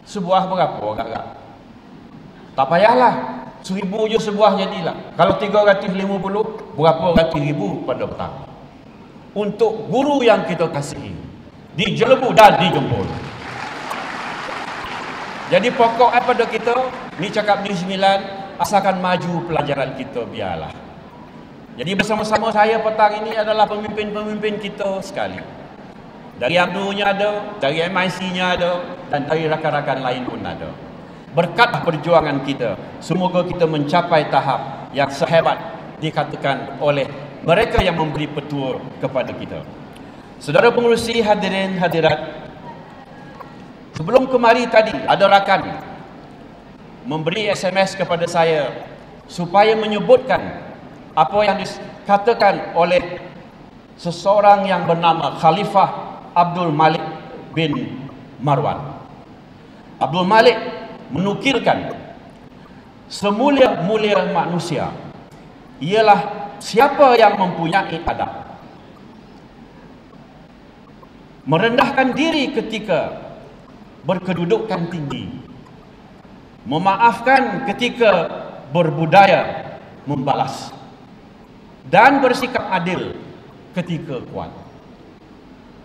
Sebuah berapa agak-agak? Tak payahlah, 1000 je sebuah jadilah. Kalau 350, berapa ratus ribu pada petang. Untuk guru yang kita kasihi, di Jelebu dan di Jempol. Jadi pokok pada kita, ni cakap di 9, asalkan maju pelajaran kita biarlah. Jadi bersama-sama saya petang ini adalah pemimpin-pemimpin kita sekali. Dari AMNO-nya ada, dari MIC-nya ada, dan dari rakan-rakan lain pun ada. Berkat perjuangan kita, semoga kita mencapai tahap yang sehebat dikatakan oleh mereka yang memberi petua kepada kita. Saudara pengerusi, hadirin hadirat, sebelum kemari tadi ada rakan memberi SMS kepada saya supaya menyebutkan apa yang dikatakan oleh seseorang yang bernama Khalifah Abdul Malik bin Marwan. Abdul Malik menukilkan semulia-mulia manusia ialah siapa yang mempunyai adab, merendahkan diri ketika berkedudukan tinggi, memaafkan ketika berbudaya membalas, dan bersikap adil ketika kuat.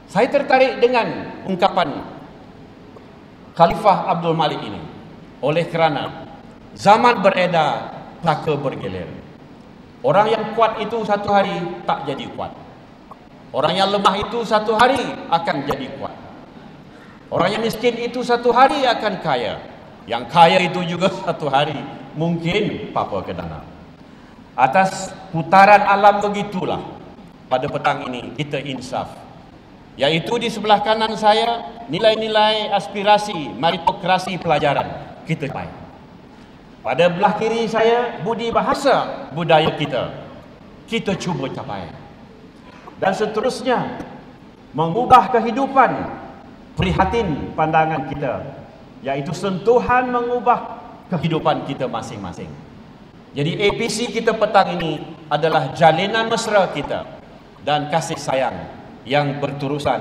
Saya tertarik dengan ungkapan Khalifah Abdul Malik ini oleh kerana zaman beredar, taka bergilir. Orang yang kuat itu satu hari tak jadi kuat. Orang yang lemah itu satu hari akan jadi kuat. Orang yang miskin itu satu hari akan kaya. Yang kaya itu juga satu hari mungkin papa ke dana. Atas putaran alam begitulah pada petang ini kita insaf. Yaitu di sebelah kanan saya nilai-nilai aspirasi meritokrasi pelajaran kita capai. Pada belah kiri saya budi bahasa budaya kita cuba capai. Dan seterusnya mengubah kehidupan prihatin pandangan kita, yaitu sentuhan mengubah kehidupan kita masing-masing. Jadi APC kita petang ini adalah jalinan mesra kita dan kasih sayang yang berterusan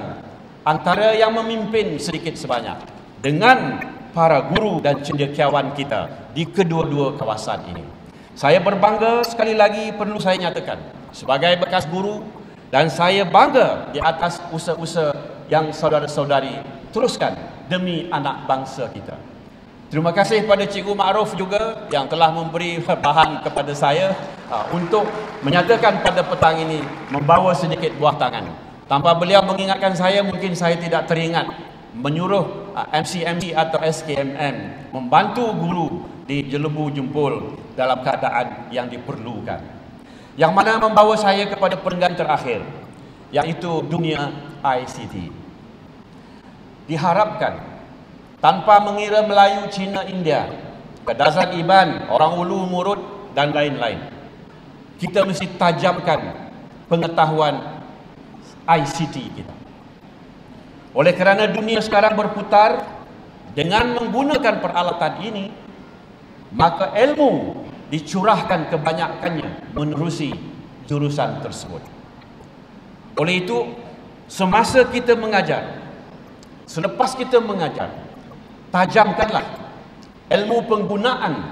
antara yang memimpin sedikit sebanyak dengan para guru dan cendekiawan kita di kedua-dua kawasan ini. Saya berbangga sekali lagi perlu saya nyatakan sebagai bekas guru, dan saya bangga di atas usaha-usaha yang saudara-saudari teruskan demi anak bangsa kita. Terima kasih pada Cikgu Ma'ruf juga yang telah memberi bahan kepada saya untuk menyatakan pada petang ini membawa sedikit buah tangan. Tanpa beliau mengingatkan saya, mungkin saya tidak teringat menyuruh MCMC atau SKMM membantu guru di Jelebu Jempol dalam keadaan yang diperlukan. Yang mana membawa saya kepada perenggan terakhir, yaitu dunia ICT. Diharapkan tanpa mengira Melayu, Cina, India, Kadazan Iban, orang Ulu, Murut dan lain-lain, kita mesti tajamkan pengetahuan ICT kita. Oleh kerana dunia sekarang berputar, dengan menggunakan peralatan ini, maka ilmu dicurahkan kebanyakannya menerusi jurusan tersebut. Oleh itu, semasa kita mengajar, selepas kita mengajar, tajamkanlah ilmu penggunaan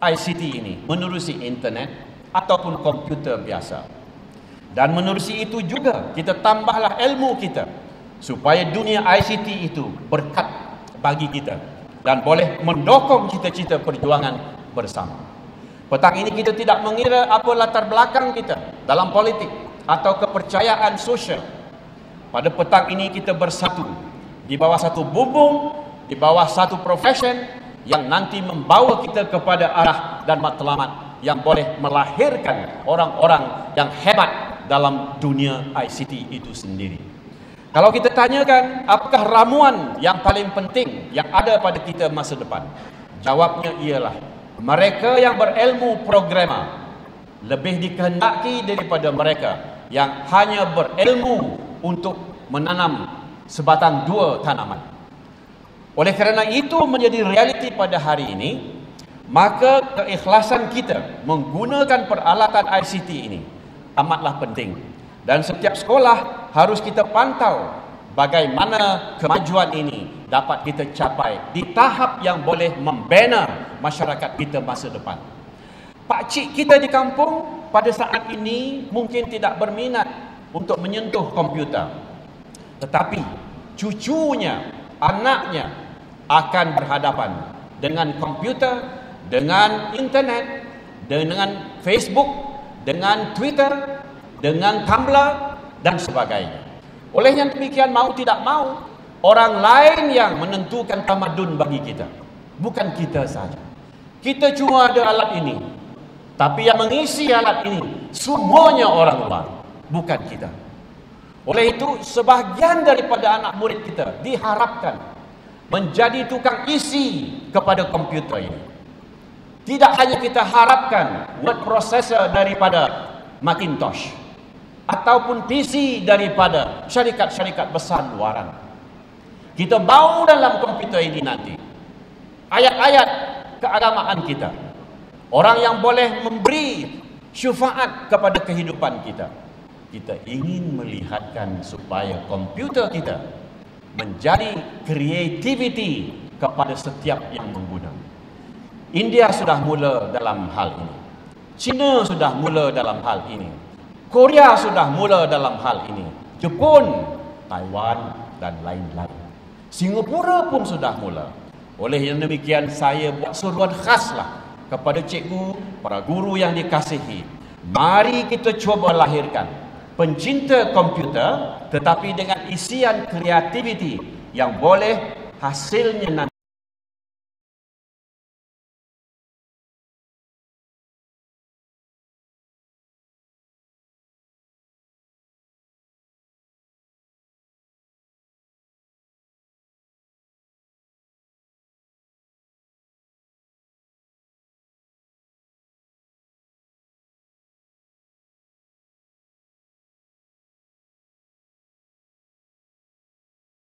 ICT ini menerusi internet ataupun komputer biasa. Dan menerusi itu juga kita tambahlah ilmu kita supaya dunia ICT itu berkat bagi kita dan boleh mendokong cita-cita perjuangan bersama. Petang ini kita tidak mengira apa latar belakang kita dalam politik atau kepercayaan sosial. Pada petang ini kita bersatu di bawah satu bumbung, di bawah satu profession yang nanti membawa kita kepada arah dan matlamat yang boleh melahirkan orang-orang yang hebat dalam dunia ICT itu sendiri. Kalau kita tanyakan apakah ramuan yang paling penting yang ada pada kita masa depan, jawabnya ialah mereka yang berilmu programmer lebih dikehendaki daripada mereka yang hanya berilmu untuk menanam sebatang dua tanaman. Oleh kerana itu menjadi realiti pada hari ini, maka keikhlasan kita menggunakan peralatan ICT ini amatlah penting. Dan setiap sekolah harus kita pantau bagaimana kemajuan ini dapat kita capai di tahap yang boleh membina masyarakat kita masa depan. Pakcik kita di kampung pada saat ini mungkin tidak berminat untuk menyentuh komputer, tetapi cucunya, anaknya akan berhadapan dengan komputer, dengan internet, dengan Facebook, dengan Twitter, dengan Tumblr dan sebagainya. Oleh yang demikian, mau tidak mau, orang lain yang menentukan tamadun bagi kita, bukan kita saja. Kita cuma ada alat ini, tapi yang mengisi alat ini semuanya orang luar, bukan kita. Oleh itu, sebahagian daripada anak murid kita diharapkan menjadi tukang isi kepada komputer ini. Tidak hanya kita harapkan word processor daripada Macintosh ataupun PC daripada syarikat-syarikat besar luaran. Kita bawa dalam komputer ini nanti ayat-ayat keagamaan kita, orang yang boleh memberi syafaat kepada kehidupan kita. Kita ingin melihatkan supaya komputer kita menjadi kreativiti kepada setiap yang mengguna. India sudah mula dalam hal ini, China sudah mula dalam hal ini, Korea sudah mula dalam hal ini, Jepun, Taiwan dan lain-lain. Singapura pun sudah mula. Oleh yang demikian, saya buat seruan khaslah kepada cikgu, para guru yang dikasihi. Mari kita cuba lahirkan pencinta komputer tetapi dengan isian kreativiti yang boleh hasilnya nanti